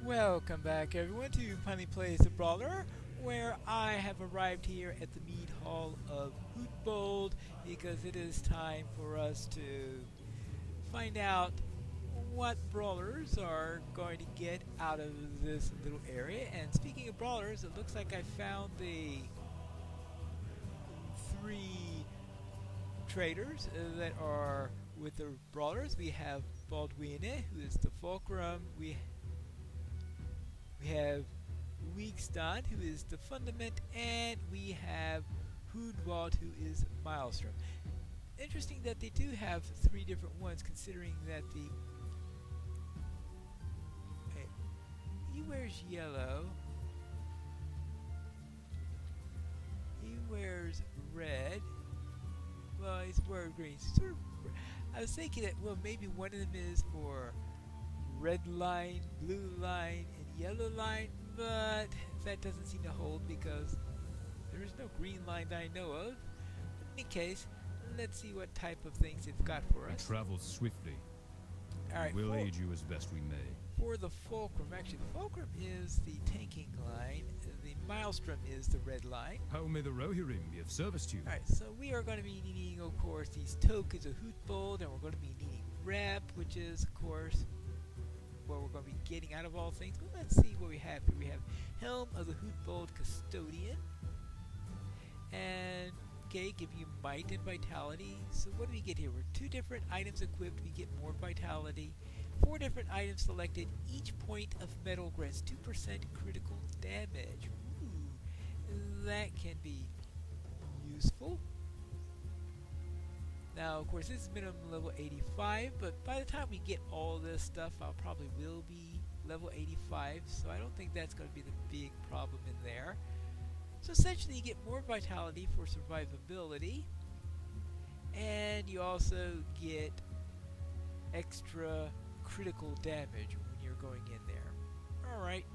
Welcome back everyone to Pineleaf Plays the Brawler, where I have arrived here at the Mead Hall of Hytbold because it is time for us to find out what brawlers are going to get out of this little area. And speaking of brawlers, it looks like I found the three traders that are with the brawlers. We have Baldwin, who is the Fulcrum. We have Weekstad, who is the Fundament, and we have Hytbold, who is Maelstrom. Interesting that they do have three different ones, considering that he wears yellow, he wears red, well, he's wearing green. Sort of, I was thinking that, well, maybe one of them is for red line, blue line, and yellow line, but that doesn't seem to hold because there is no green line that I know of. In any case, let's see what type of things they've got for us. Travel swiftly. Alright, We'll aid you as best we may. For the Fulcrum, actually, the Fulcrum is the tanking line, the Maelstrom is the red line. How may the Rohirrim be of service to you? Alright, so we are going to be needing, of course, these tokens of Hytbold, and we're going to be needing Rep, which is, of course, what we're going to be getting out of all things. But let's see what we have here. We have Helm of the Hytbold Custodian, and okay, give you might and vitality. So what do we get here? We're 2 different items equipped, we get more vitality. 4 different items selected, each point of metal grants 2% critical damage. Ooh, that can be useful. Now, of course, this is minimum level 85, but by the time we get all this stuff, I'll probably will be level 85, so I don't think that's going to be the big problem in there. So essentially, you get more vitality for survivability, and you also get extra critical damage when you're going in there. Alright.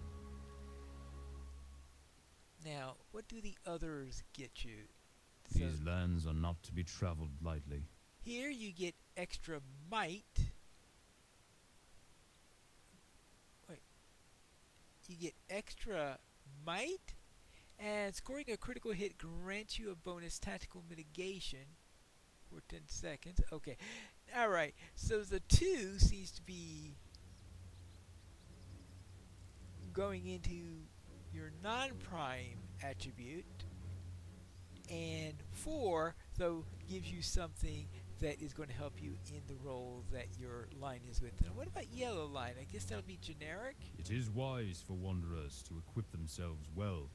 Now, what do the others get you? These lands are not to be traveled lightly. Here you get extra might. Wait. You get extra might, and scoring a critical hit grants you a bonus tactical mitigation for 10 seconds. Okay. Alright. So the 2 seems to be going into your non-prime attribute. And 4, though, gives you something that is going to help you in the role that your line is with. Now, what about yellow line? I guess that'll be generic. It is wise for wanderers to equip themselves well.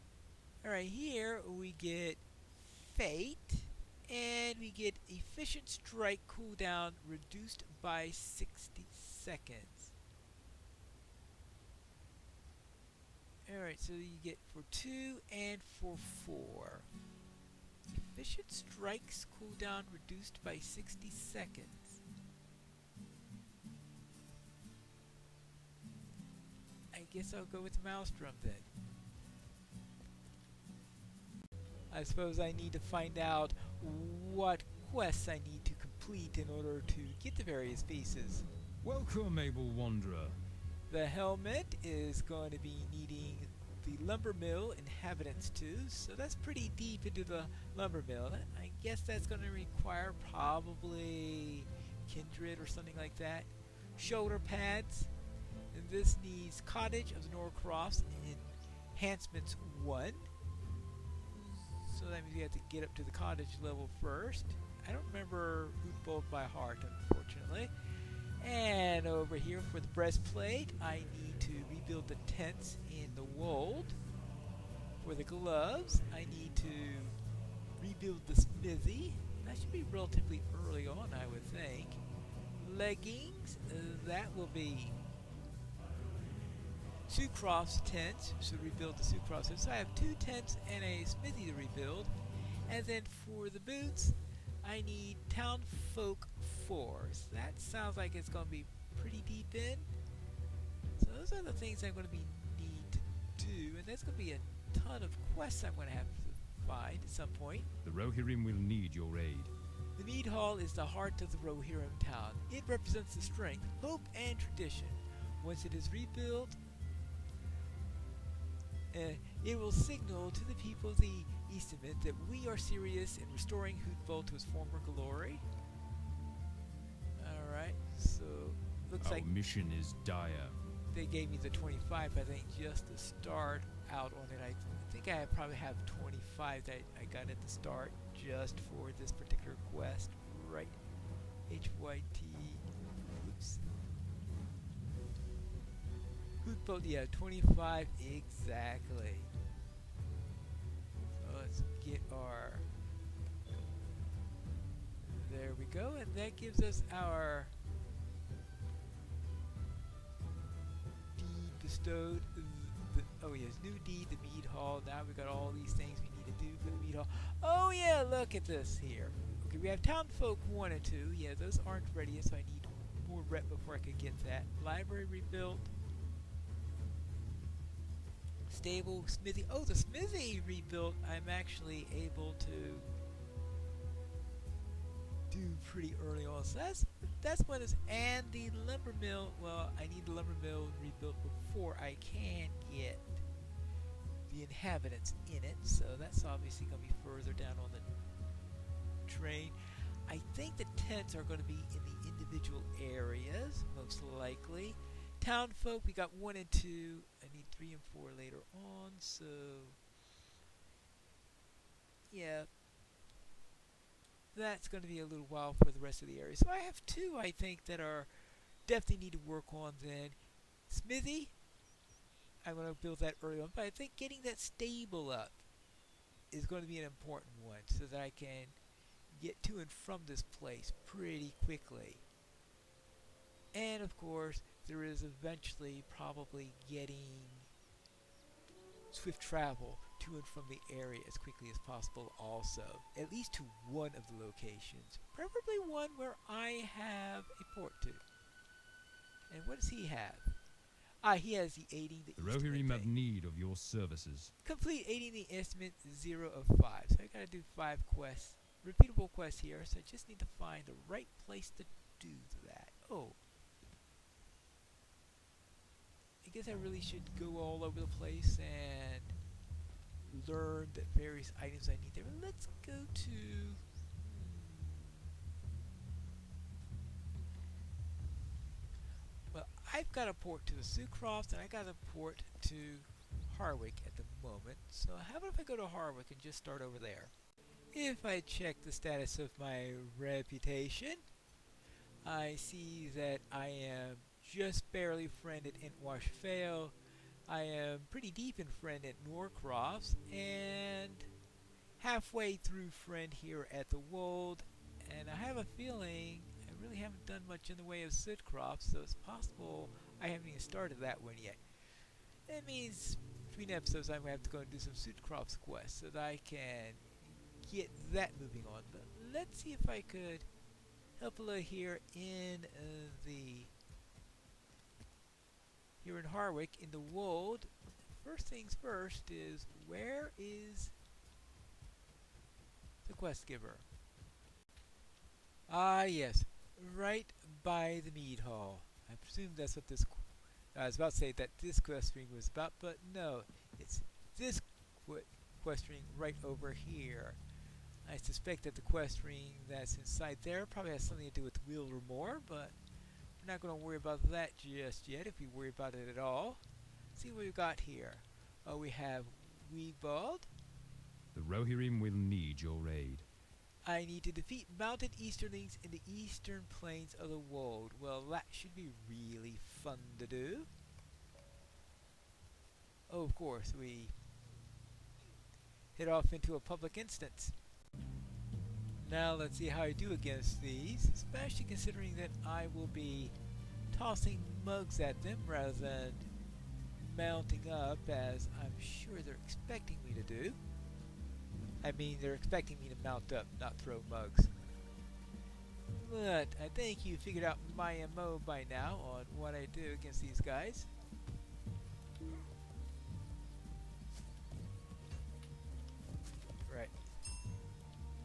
Alright, here we get Fate, and we get Efficient Strike cooldown reduced by 60 seconds. Alright, so you get for 2 and for 4. Efficient Strikes cooldown reduced by 60 seconds. I guess I'll go with Maelstrom then. I suppose I need to find out what quests I need to complete in order to get the various pieces. Welcome, able wanderer. The helmet is going to be needing the lumber mill inhabitants too, so that's pretty deep into the lumber mill. I guess that's going to require probably kindred or something like that. Shoulder pads, and this needs Cottage of the Norcross enhancements 1. So that means you have to get up to the cottage level first. I don't remember Hytbold by heart, unfortunately. And over here for the breastplate, I need to rebuild the tents in the wold. For the gloves, I need to rebuild the smithy. That should be relatively early on, I would think. Leggings, that will be Sucroft's tents, so rebuild the Sucroft's tents. So I have 2 tents and a smithy to rebuild. And then for the boots, I need Townfolk 4s. That sounds like it's going to be pretty deep in. So those are the things I'm going to need to do, and that's going to be a ton of quests I'm going to have to find at some point. The Rohirrim will need your aid. The Mead Hall is the heart of the Rohirrim town. It represents the strength, hope, and tradition. Once it is rebuilt, And it will signal to the people of the Eastament that we are serious in restoring Hytbold to his former glory. Alright, so looks Our like mission is dire. they gave me the 25, I think, just to start out on it. I think I probably have 25 that I got at the start just for this particular quest. Right. HYT. Oops. Hytbold, yeah, 25 exactly. So let's get our... There we go, and that gives us our deed bestowed. Oh yes, new deed, the mead hall. Now we got all these things we need to do for the mead hall. Oh yeah, look at this here. Okay, we have townfolk 1 and 2. Yeah, those aren't ready yet, so I need more rep before I could get that. Library rebuilt. Stable, smithy. Oh, the smithy rebuilt. I'm actually able to do pretty early on. So that's what is. And the lumber mill. Well, I need the lumber mill rebuilt before I can get the inhabitants in it. So that's obviously going to be further down on the train. I think the tents are going to be in the individual areas, most likely. Town folk, we got 1 and 2. I need 3 and 4 later on, so yeah, that's going to be a little while for the rest of the area. So I have 2, I think, that are definitely need to work on then. Smithy, I'm going to build that early on, but I think getting that stable up is going to be an important one so that I can get to and from this place pretty quickly. And of course, there is eventually probably getting swift travel to and from the area as quickly as possible also. At least to one of the locations. Preferably one where I have a port to. And what does he have? Ah, he has the aiding the The Eastman Rohirrim have thing. need of your services. Complete aiding the instrument 0 of 5. So I gotta do 5 quests. Repeatable quests here, so I just need to find the right place to do that. Oh. I guess I really should go all over the place and learn the various items I need there. Let's go to... Well, I've got a port to the Sucrofts and I got a port to Harwick at the moment. So how about if I go to Harwick and just start over there? If I check the status of my reputation, I see that I am just barely friend at Entwash Vale. I am pretty deep in friend at Norcrofts, and halfway through friend here at the Wold, and I have a feeling I really haven't done much in the way of Sudcrofts, so it's possible I haven't even started that one yet. That means between episodes I'm going to have to go and do some Sudcrofts quests so that I can get that moving on. But let's see if I could help a little here in here in Harwick, in the Wold. First things first is, where is the quest giver? Ah, yes, right by the mead hall. I presume that's what this... I was about to say that this quest ring was about, but no, it's this quest ring right over here. I suspect that the quest ring that's inside there probably has something to do with Wheel or more, but we're not going to worry about that just yet, if we worry about it at all. See what we've got here. Oh, we have Hytbold. The Rohirrim will need your aid. I need to defeat mounted Easterlings in the eastern plains of the Wold. Well, that should be really fun to do. Oh, of course, we head off into a public instance. Now let's see how I do against these, especially considering that I will be tossing mugs at them rather than mounting up, as I'm sure they're expecting me to do. I mean, they're expecting me to mount up, not throw mugs. But I think you figured out my MO by now on what I do against these guys. Right.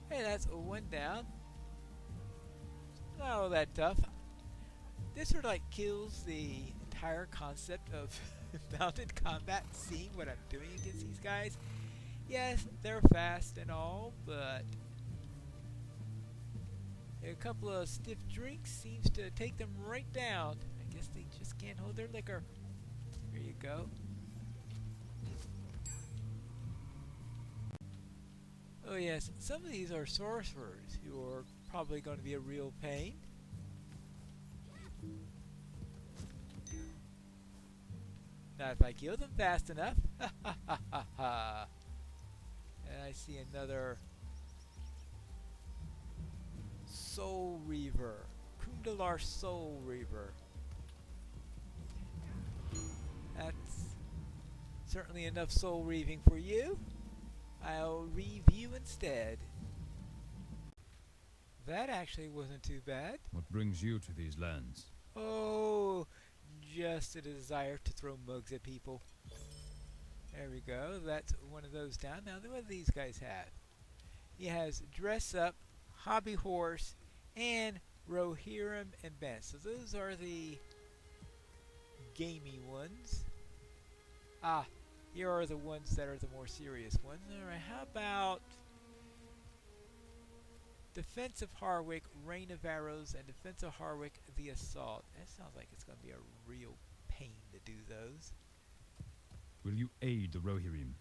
Hey, that's one down. Not all that tough. This sort of like kills the entire concept of mounted combat, seeing what I'm doing against these guys. Yes, they're fast and all, but a couple of stiff drinks seems to take them right down. I guess they just can't hold their liquor. Here you go. Oh yes, some of these are sorcerers who are probably going to be a real pain. Now if I kill them fast enough, ha ha ha ha ha. And I see another Soul Reaver, Kundalar Soul Reaver. That's certainly enough soul reaving for you. I'll reave you instead. That actually wasn't too bad. What brings you to these lands? Oh, just a desire to throw mugs at people. There we go. That's one of those down. Now, what do these guys have? He has Dress Up, Hobby Horse, and Rohirrim and Ben. So those are the gamey ones. Ah, here are the ones that are the more serious ones. Alright, how about Defense of Harwick, Rain of Arrows, and Defense of Harwick, the Assault. That sounds like it's going to be a real pain to do those. Will you aid the Rohirrim?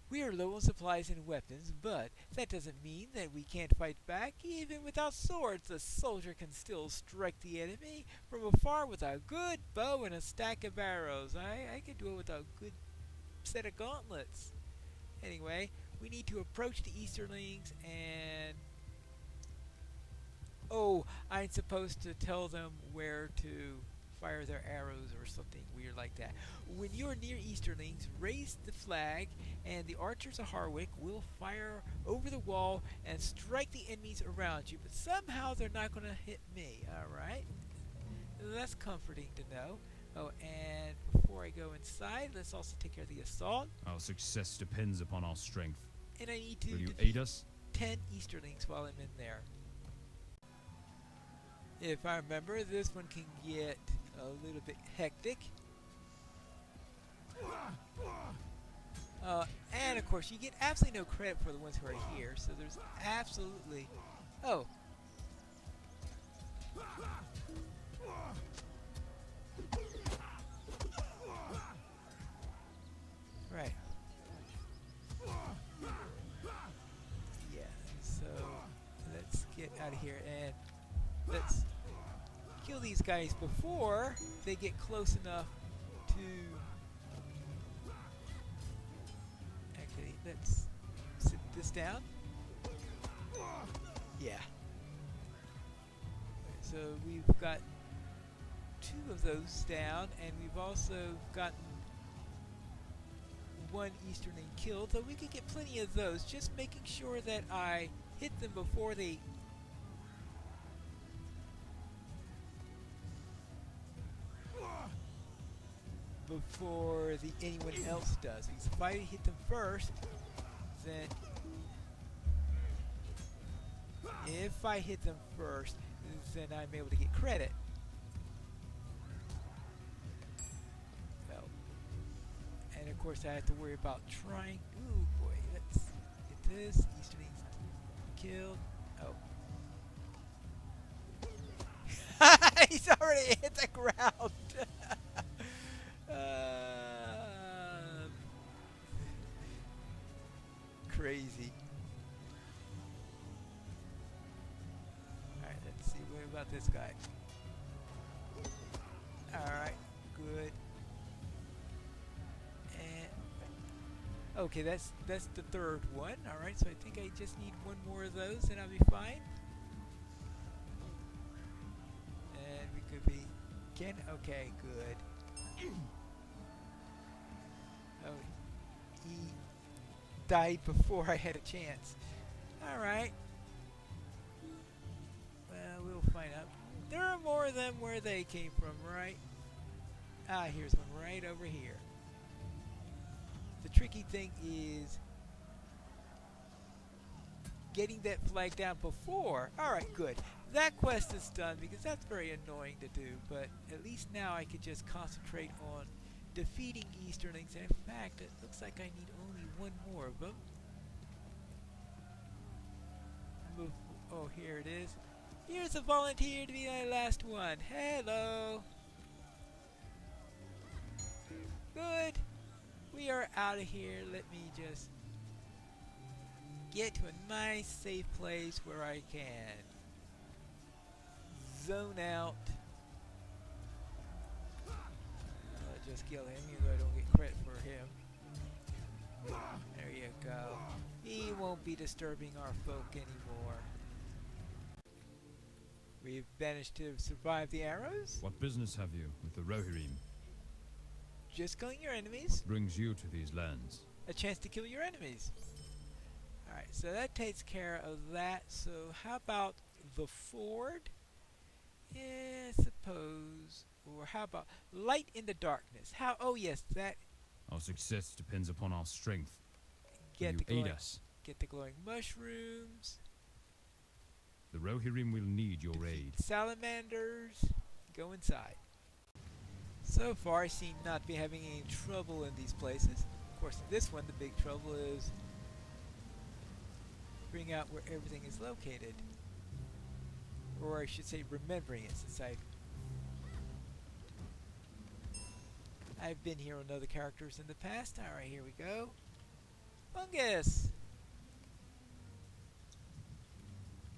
We are low on supplies and weapons, but that doesn't mean that we can't fight back. Even without swords, a soldier can still strike the enemy from afar with a good bow and a stack of arrows. I could do it with a good set of gauntlets. Anyway, we need to approach the Easterlings and... Oh, I'm supposed to tell them where to fire their arrows or something weird like that. When you're near Easterlings, raise the flag and the archers of Harwick will fire over the wall and strike the enemies around you, but somehow they're not going to hit me, alright? That's comforting to know. Oh, and before I go inside, let's also take care of the assault. Our success depends upon our strength. And I need to Will you defeat aid us? 10 Easterlings while I'm in there. If I remember, this one can get a little bit hectic. And of course, you get absolutely no credit for the ones who are here, so there's absolutely... Oh. Right. Yeah, so let's get out of here and let's kill these guys before they get close enough to... Actually, let's sit this down. Yeah. So we've got 2 of those down, and we've also gotten 1 Easterling killed, though we could get plenty of those, just making sure that I hit them before they... before anyone else does. Because if I hit them first, then... if I hit them first, then I'm able to get credit. Well, and of course I have to worry about trying... Ooh boy, let's get this. Easterling's killed. Oh. He's already hit the ground! Crazy. Alright, let's see. What about this guy? Alright, good. And okay, that's the 3rd one. Alright, so I think I just need 1 more of those and I'll be fine. And we could be okay, good. Oh, he died before I had a chance. Alright. Well, we'll find out. There are more of them where they came from, right? Ah, here's one right over here. The tricky thing is getting that flag down before. Alright, good. That quest is done because that's very annoying to do, but at least now I can just concentrate on defeating Easterlings. And in fact, it looks like I need only one more of them. Oh, here it is. Here's a volunteer to be my last one. Hello. Good. We are out of here. Let me just get to a nice safe place where I can zone out. I'll just kill him even though I don't get credit for him. There you go. He won't be disturbing our folk anymore. We've managed to survive the arrows. What business have you with the Rohirrim? Just killing your enemies. What brings you to these lands? A chance to kill your enemies. Alright, so that takes care of that. So how about the ford? Yeah, I suppose. Or how about light in the darkness? How? Oh yes, that. Our success depends upon our strength. Get Will the you aid glowing, us? get the glowing mushrooms. The Rohirrim will need your aid. Salamanders. Go inside. So far, I seem not to be having any trouble in these places. Of course, in this one, the big trouble is figuring out where everything is located. Or I should say remembering it, since I've been here on other characters in the past. Alright, here we go. Fungus!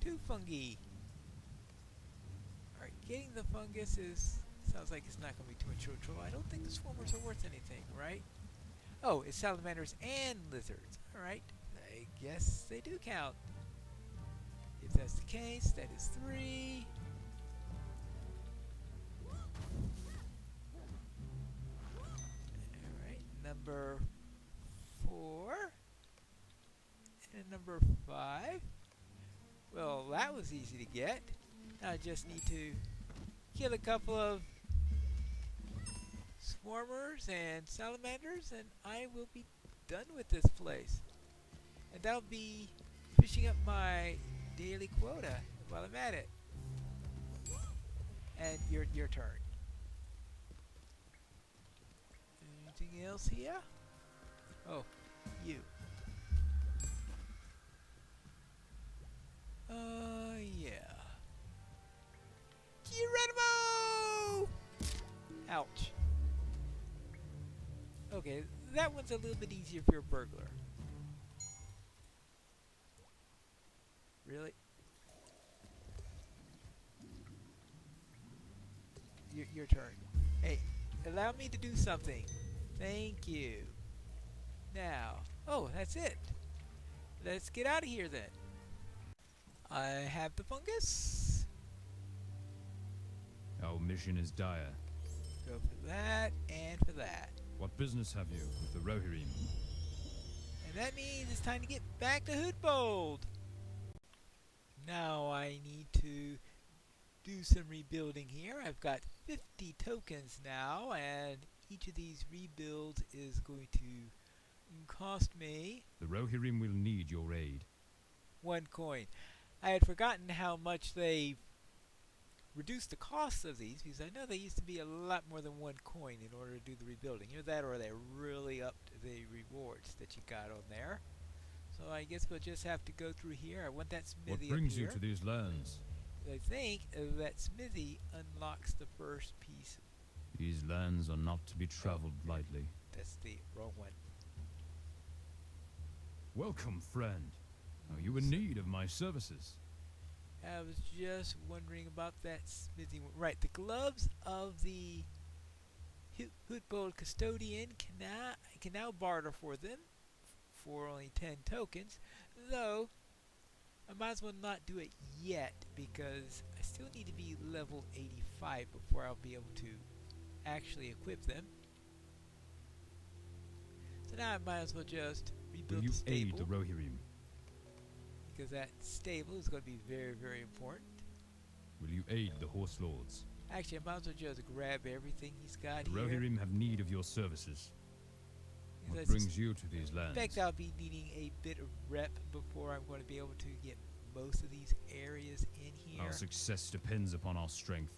2 fungi. Alright, getting the fungus sounds like it's not going to be too much trouble. I don't think the swarmers are worth anything, right? Oh, it's salamanders and lizards. Alright, I guess they do count. If that's the case, that is 3. Alright, number 4. And number 5. Well, that was easy to get. Now I just need to kill a couple of swarmers and salamanders and I will be done with this place. And that'll be fishing up my daily quota while I'm at it. And your turn. Anything else here? Oh, you. Yeah. Geronimo! Ouch. Okay, that one's a little bit easier for a burglar. Really? Your turn. Hey, allow me to do something. Thank you. Now, oh, that's it. Let's get out of here then. I have the fungus. Our mission is dire. Go for that and for that. What business have you with the Rohirrim? And that means it's time to get back to Hytbold. Now I need to do some rebuilding here. I've got 50 tokens now, and each of these rebuilds is going to cost me... The Rohirrim will need your aid. 1 coin. I had forgotten how much they reduced the cost of these, because I know they used to be a lot more than 1 coin in order to do the rebuilding. Either that or they really upped the rewards that you got on there. So I guess we'll just have to go through here. I want that smithy What brings up here. you to these lands? I think that smithy unlocks the first piece. These lands are not to be traveled lightly. That's the wrong one. Welcome, friend. Are you in need of my services? I was just wondering about that smithy. Right, the gloves of the Hytbold custodian I can now barter for them for only 10 tokens, though I might as well not do it yet because I still need to be level 85 before I'll be able to actually equip them. So now I might as well just rebuild the stable. Will you aid the Rohirrim? Because that stable is going to be very, very important. Will you aid the horse lords? Actually, I might as well just grab everything he's got The here. Rohirrim have need of your services. Because What brings you to these lands? I expect I'll be needing a bit of rep before I'm going to be able to get most of these areas in here. Our success depends upon our strength.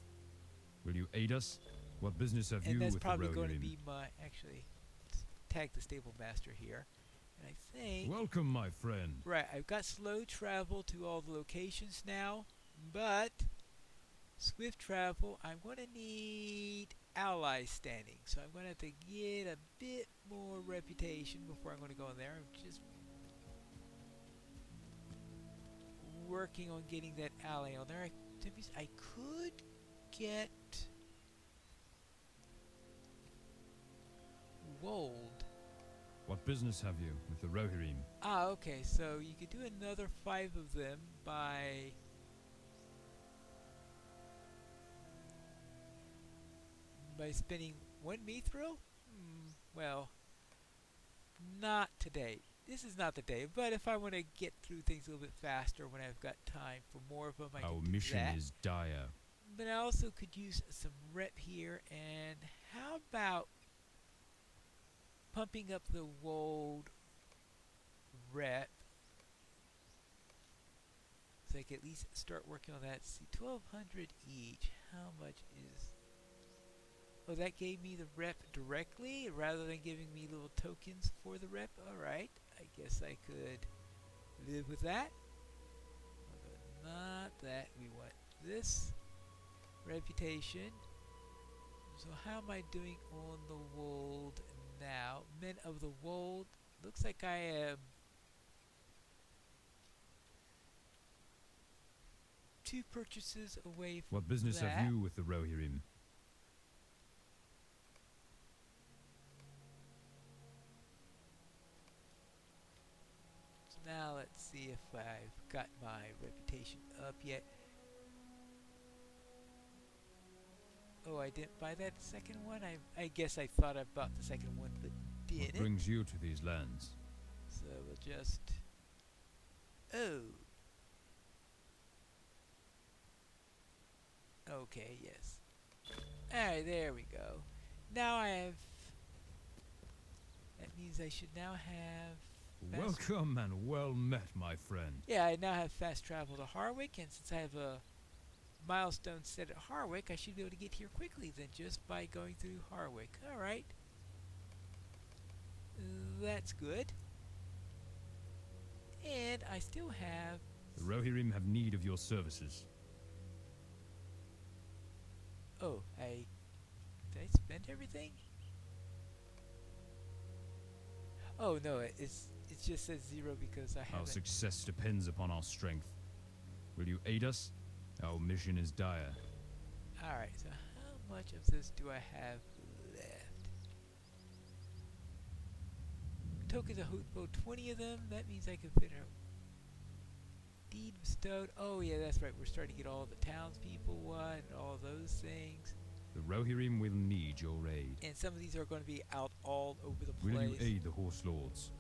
Will you aid us, What business have And you that's with the probably going to Rohirrim? be my, actually, tag the stable master here. And I think, Welcome, my friend. right, I've got slow travel to all the locations now, but swift travel, I'm going to need ally standing. So I'm going to have to get a bit more reputation before I'm going to go in there. I'm just working on getting that ally on there. I could get Wold. What business have you with the Rohirrim? Ah, okay, so you could do another 5 of them by spending 1 mithril? Well, not today. This is not the day, but if I want to get through things a little bit faster when I've got time for more of them, I Our can do mission that. is dire. But I also could use some rep here, and how about pumping up the Wold rep so I can at least start working on that. See, 1200 each. How much is... Oh, that gave me the rep directly rather than giving me little tokens for the rep. Alright, I guess I could live with that. But not that. We want this reputation. So how am I doing on the Wold now? Men of the Wold. Looks like I am 2 purchases away from What business that. have you with the Rohirrim? So now let's see if I've got my reputation up yet. Oh, I didn't buy that second one? I guess I thought I bought the second one, but What didn't. brings you to these lands? So we'll just... Oh. Okay, yes. Alright, there we go. Now I have... That means I should now have... Welcome and well met, my friend. Yeah, I now have fast travel to Harwick, and since I have a milestone set at Harwick, I should be able to get here quickly then just by going through Harwick. Alright. That's good. And I still have... The Rohirrim have need of your services. Oh, did I spend everything? Oh no, it just says 0 because I Our haven't... success depends upon our strength. Will you aid us? Our mission is dire. Alright, so how much of this do I have left? Tokens of Hytbold, 20 of them. That means I can fit a deed bestowed. Oh yeah, that's right. We're starting to get all the townspeople one and all those things. The Rohirrim will need your aid. And some of these are going to be out all over the Will place. you aid the Horse Lords?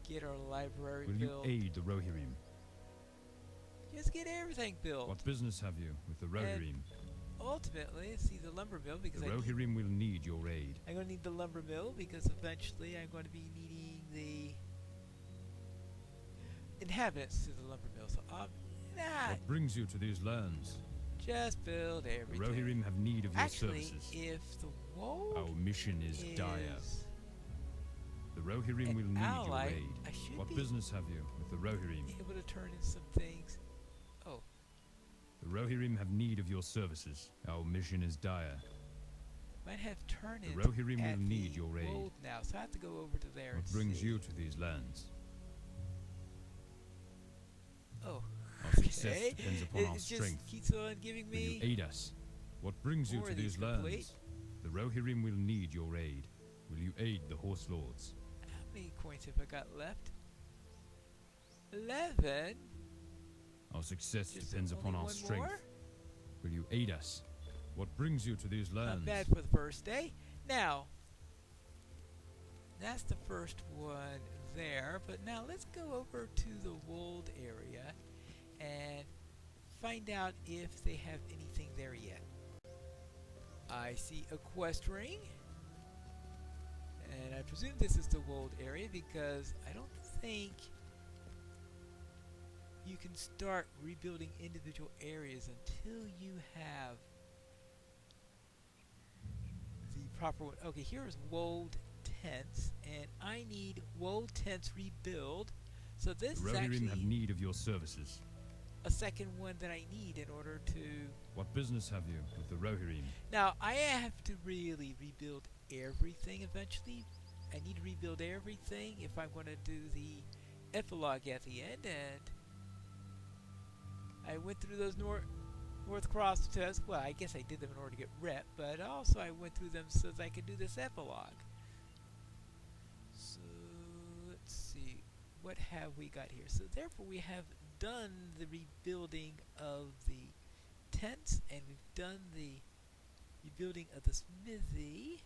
Get our library Will you built. aid the Rohirrim? Just get everything built. What business have you with the Rohirrim? Ultimately, let's see the lumber mill because The Rohirrim will need your aid. I'm going to need the lumber mill because eventually I'm going to be needing the inhabitants to the lumber mill. So What brings you to these lands? just build The everything. Rohirrim have need of your Actually, services. if the Wold Our mission is dire. The Rohirrim an will need ally, your aid. I should What be business have you with the Rohirrim? able to turn in some things. Oh, The Rohirrim have need of your services. Our mission is dire. might have turn-ins The Rohirrim at will need the your aid. Wold now, so I have to go over to there What and brings see. you to these lands? Oh, Our success okay. depends upon our It just strength. keeps on giving Will you me aid us? What brings you more to of these these lands? complete. The Rohirrim will need your aid. Will you aid the Horse Lords? How many coins have I got left? 11? Our success Just depends only upon our one strength. more? Will you aid us? What brings you to these lands? Not bad for the first day. Now, that's the first one there, but now let's go over to the Wold area and find out if they have anything there yet. I see a quest ring, and I presume this is the Wold area because I don't think you can start rebuilding individual areas until you have proper one. Okay, here's wold tents, and I need wold tents rebuild. So this The is Rohirrim have actually need of your services. a second one that I need in order to... What business have you with the Rohirrim? Now, I have to really rebuild everything eventually. I need to rebuild everything if I'm going to do the epilogue at the end, and I went through those North Cross tests. Well, I guess I did them in order to get rep, but also I went through them so that I could do this epilogue. So, let's see. What have we got here? So, therefore, we have done the rebuilding of the tents, and we've done the rebuilding of the smithy.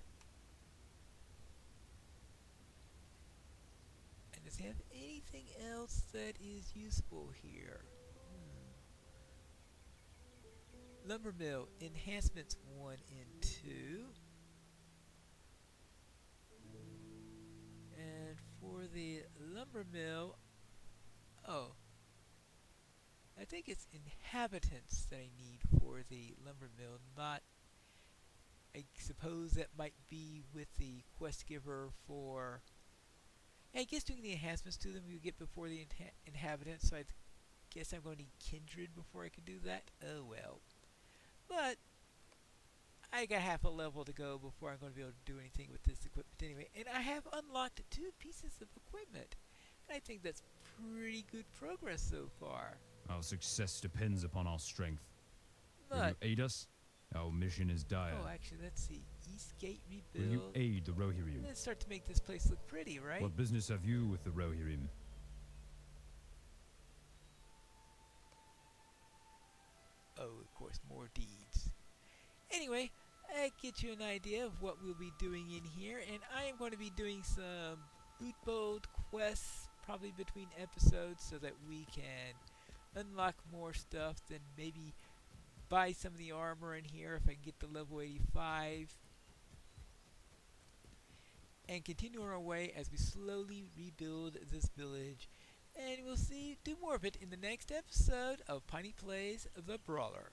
And does it have anything else that is useful here? Lumber mill enhancements 1 and 2. And for the lumber mill, oh, I think it's inhabitants that I need for the lumber mill, not, I suppose that might be with the quest giver for, I guess doing the enhancements to them we get before the inhabitants, so I guess I'm going to need kindred before I can do that. Oh well. But I got half a level to go before I'm going to be able to do anything with this equipment anyway, and I have unlocked 2 pieces of equipment, and I think that's pretty good progress so far. Our success depends upon our strength. Will But, you aid us? Our mission is dire. oh, actually, let's see. East Gate Will you rebuild. aid the Rohirrim? Let's start to make this place look pretty, right? What business have you with the Rohirrim? Oh, of course, more deeds. Anyway, that gets you an idea of what we'll be doing in here, and I am going to be doing some Hytbold quests probably between episodes so that we can unlock more stuff, then maybe buy some of the armor in here if I can get to level 85, and continue on our way as we slowly rebuild this village, and we'll do more of it in the next episode of Piney Plays the Brawler.